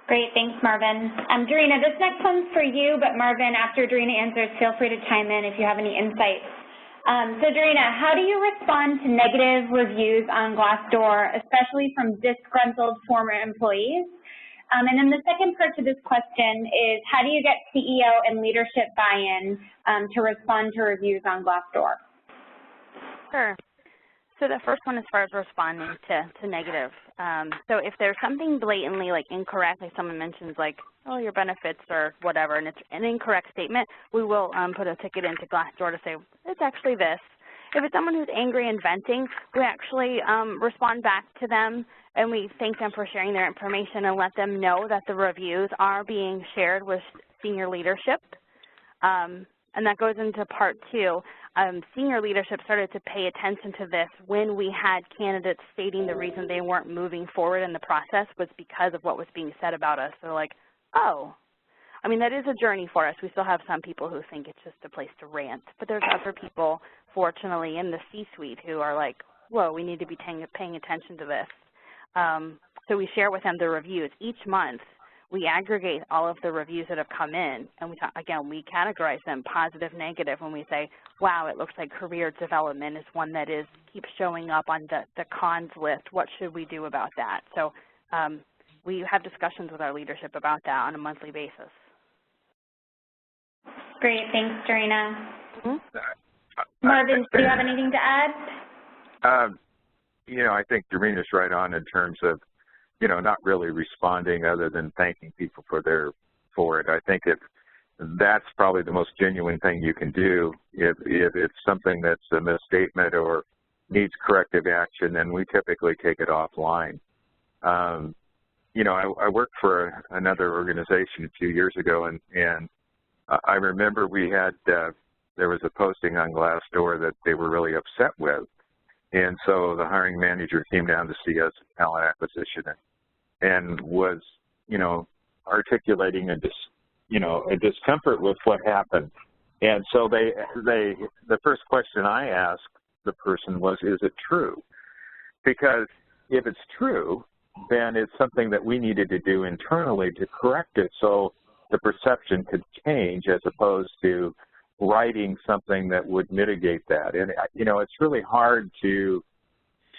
Great, thanks, Marvin. Dorena, this next one's for you, but Marvin, after Dorena answers, feel free to chime in if you have any insights. So Dorena, how do you respond to negative reviews on Glassdoor, especially from disgruntled former employees? And then the second part to this question is, how do you get CEO and leadership buy-in to respond to reviews on Glassdoor? Sure. So the first one, as far as responding to negative. So if there's something blatantly like incorrect, like someone mentions like, oh, your benefits or whatever, and it's an incorrect statement, we will put a ticket into Glassdoor to say, it's actually this. If it's someone who's angry and venting, we actually respond back to them, and we thank them for sharing their information and let them know that the reviews are being shared with senior leadership. And that goes into part two. Senior leadership started to pay attention to this when we had candidates stating the reason they weren't moving forward in the process was because of what was being said about us. They're like, oh. I mean, that is a journey for us. We still have some people who think it's just a place to rant, but there's other people, fortunately, in the C-suite who are like, whoa, we need to be paying attention to this. So we share with them the reviews. Each month, we aggregate all of the reviews that have come in, and we categorize them positive, negative, when we say, wow, it looks like career development is one that keeps showing up on the cons list. What should we do about that? So we have discussions with our leadership about that on a monthly basis. Great, thanks, Dorena. Marvin, do you have anything to add? You know, I think Dorena's right on in terms of, you know, not really responding other than thanking people for it. I think that's probably the most genuine thing you can do. If it's something that's a misstatement or needs corrective action, then we typically take it offline. You know, I worked for another organization a few years ago, and I remember we had there was a posting on Glassdoor that they were really upset with, and so the hiring manager came down to see us at talent acquisition and was, you know, articulating a discomfort with what happened. And so the first question I asked the person was, is it true? Because if it's true, then it's something that we needed to do internally to correct it so the perception could change, as opposed to writing something that would mitigate that. And, you know, it's really hard to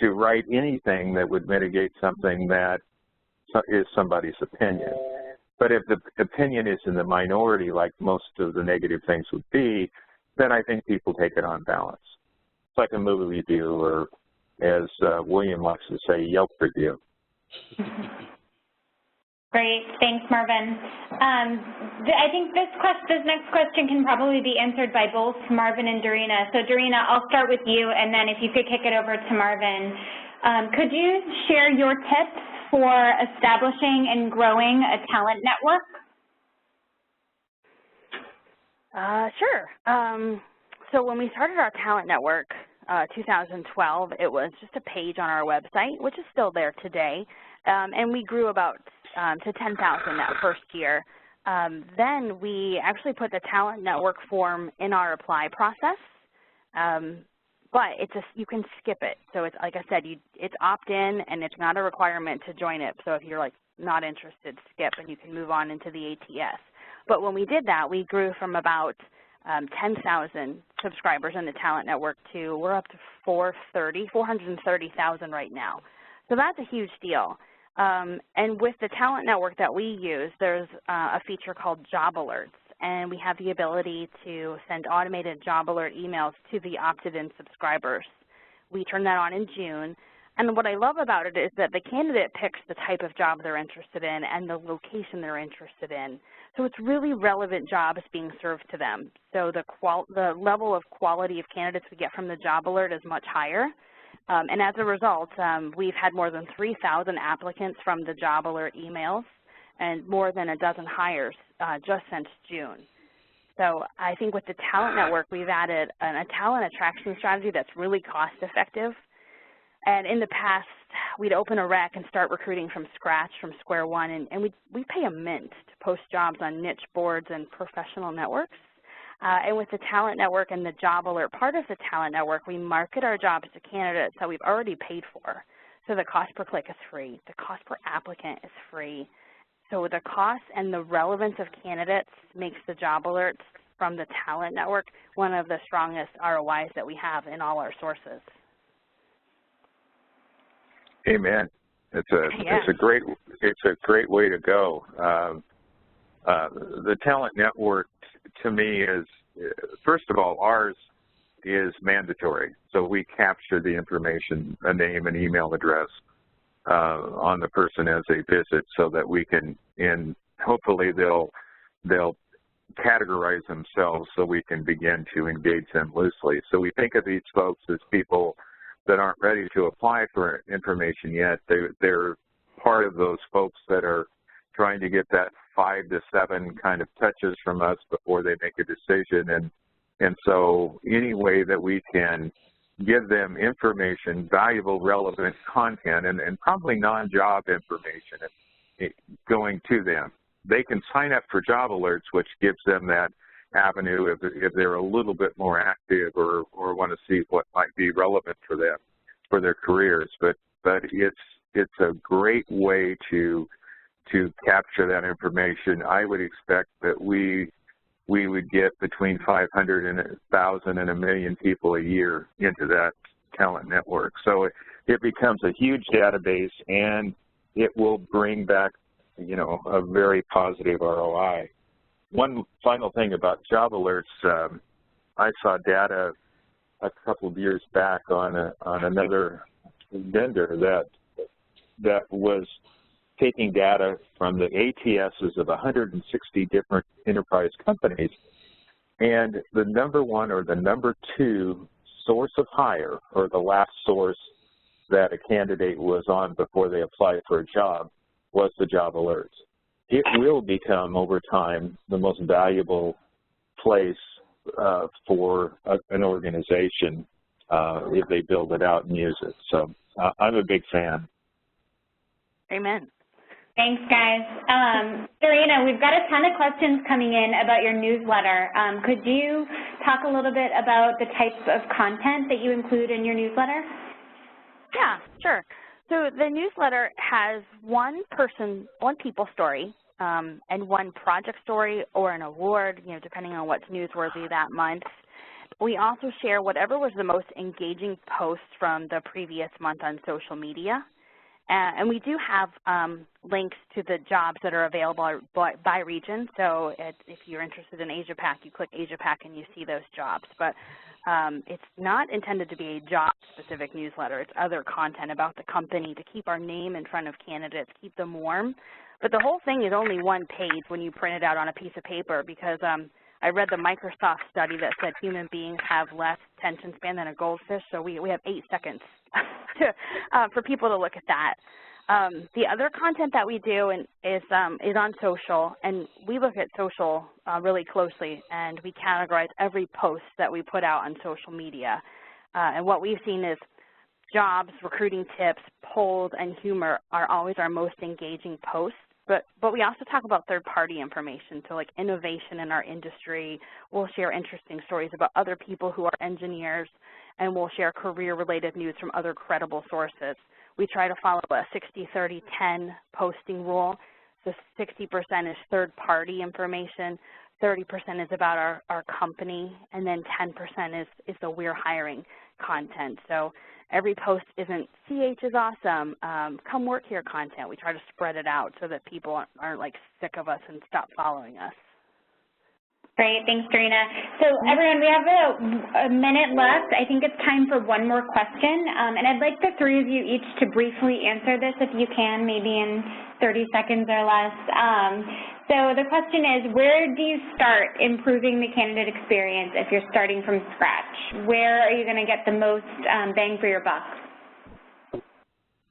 write anything that would mitigate something that is somebody's opinion. But if the opinion is in the minority, like most of the negative things would be, then I think people take it on balance. It's like a movie review, or as William likes to say, Yelp review. Great, thanks, Marvin. I think this next question can probably be answered by both Marvin and Dorena. So Dorena, I'll start with you, and then if you could kick it over to Marvin. Could you share your tips for establishing and growing a talent network? Sure. So when we started our talent network, 2012, it was just a page on our website, which is still there today, and we grew about to 10,000 that first year. Then we actually put the talent network form in our apply process, but you can skip it. So it's, like I said, it's opt-in, and it's not a requirement to join it. So if you're like not interested, skip, and you can move on into the ATS. But when we did that, we grew from about 10,000 subscribers in the talent network to we're up to 430,000 right now. So that's a huge deal. And with the talent network that we use, there's a feature called job alerts, and we have the ability to send automated job alert emails to the opted-in subscribers. We turned that on in June, and what I love about it is that the candidate picks the type of job they're interested in and the location they're interested in. So it's really relevant jobs being served to them. So the level of quality of candidates we get from the job alert is much higher. And as a result, we've had more than 3,000 applicants from the job alert emails and more than a dozen hires just since June. So I think with the talent network, we've added a talent attraction strategy that's really cost effective. And in the past, we'd open a rec and start recruiting from scratch, from square one, and we pay a mint to post jobs on niche boards and professional networks. And with the talent network and the job alert part of the talent network, we market our jobs to candidates that we've already paid for. So the cost per click is free. The cost per applicant is free. So the cost and the relevance of candidates makes the job alerts from the talent network one of the strongest ROIs that we have in all our sources. Amen. It's a great way to go. The talent network to me is, first of all, ours is mandatory. So we capture the information, a name and email address on the person as they visit, so that we can, and hopefully they'll categorize themselves so we can begin to engage them loosely. So we think of these folks as people that aren't ready to apply for information yet. They're part of those folks that are trying to get that 5 to 7 kind of touches from us before they make a decision. And so any way that we can give them information, valuable, relevant content, and probably non-job information going to them. They can sign up for job alerts, which gives them that avenue if they're a little bit more active or want to see what might be relevant for them, for their careers. But it's a great way to capture that information. I would expect that we would get between 500 and 1,000 and 1 million people a year into that talent network. So it becomes a huge database, and it will bring back, you know, a very positive ROI. One final thing about job alerts, I saw data a couple of years back on another vendor that was taking data from the ATSs of 160 different enterprise companies, and the number 1 or the number 2 source of hire, or the last source that a candidate was on before they applied for a job, was the job alerts. It will become, over time, the most valuable place for an organization if they build it out and use it. So I'm a big fan. Amen. Thanks, guys. Serena, we've got a ton of questions coming in about your newsletter. Could you talk a little bit about the types of content that you include in your newsletter? Yeah, sure. So the newsletter has one people story, and one project story or an award, you know, depending on what's newsworthy that month. We also share whatever was the most engaging post from the previous month on social media. And we do have links to the jobs that are available by region. So if you're interested in Asia-Pac, you click Asia-Pac and you see those jobs. But it's not intended to be a job-specific newsletter. It's other content about the company to keep our name in front of candidates, keep them warm. But the whole thing is only one page when you print it out on a piece of paper, because I read the Microsoft study that said human beings have less attention span than a goldfish, so we have 8 seconds for people to look at that. The other content that we do is on social, and we look at social really closely, and we categorize every post that we put out on social media. And what we've seen is jobs, recruiting tips, polls, and humor are always our most engaging posts. But we also talk about third-party information, so like innovation in our industry. We'll share interesting stories about other people who are engineers, and we'll share career-related news from other credible sources. We try to follow a 60-30-10 posting rule. So 60% is third-party information, 30% is about our company, and then 10% is the we're hiring content. So every post isn't CH is awesome, come work here content. We try to spread it out so that people aren't like sick of us and stop following us. Great, thanks, Serena. So everyone, we have a minute left. I think it's time for one more question. And I'd like the 3 of you each to briefly answer this if you can, maybe in 30 seconds or less. So the question is, where do you start improving the candidate experience if you're starting from scratch? Where are you going to get the most bang for your buck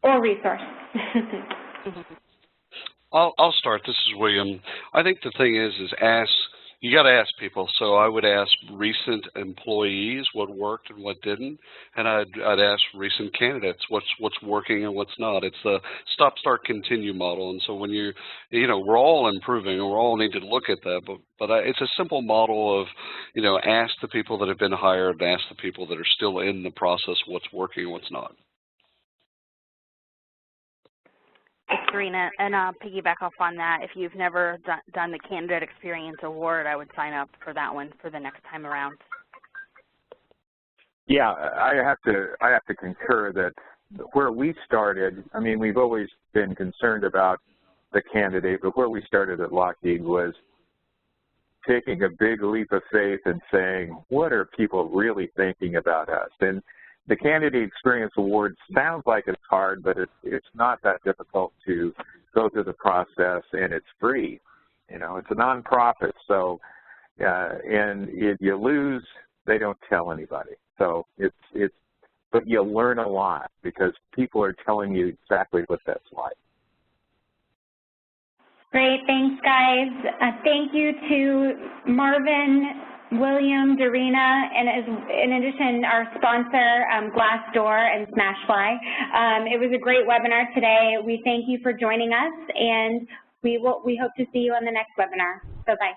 or resource? I'll start. This is William. I think the thing is you got to ask people. So I would ask recent employees what worked and what didn't, and I'd ask recent candidates what's working and what's not. It's the stop, start, continue model. And so when we're all improving, and we all need to look at that. But it's a simple model of, ask the people that have been hired, and ask the people that are still in the process what's working and what's not. It's Serena, and I'll piggyback off on that. If you've never done the Candidate Experience Award, I would sign up for that one for the next time around. Yeah, I have to concur that where we started, I mean, we've always been concerned about the candidate, but where we started at Lockheed was taking a big leap of faith and saying, what are people really thinking about us? And the Candidate Experience Award sounds like it's hard, but it's not that difficult to go through the process, and it's free. You know, it's a nonprofit, so and if you lose, they don't tell anybody. So but you learn a lot because people are telling you exactly what that's like. Great, thanks guys. Thank you to Marvin, William, Darina, and in addition, our sponsor, Glassdoor and Smashfly. It was a great webinar today. We thank you for joining us, and we hope to see you on the next webinar. Bye-bye.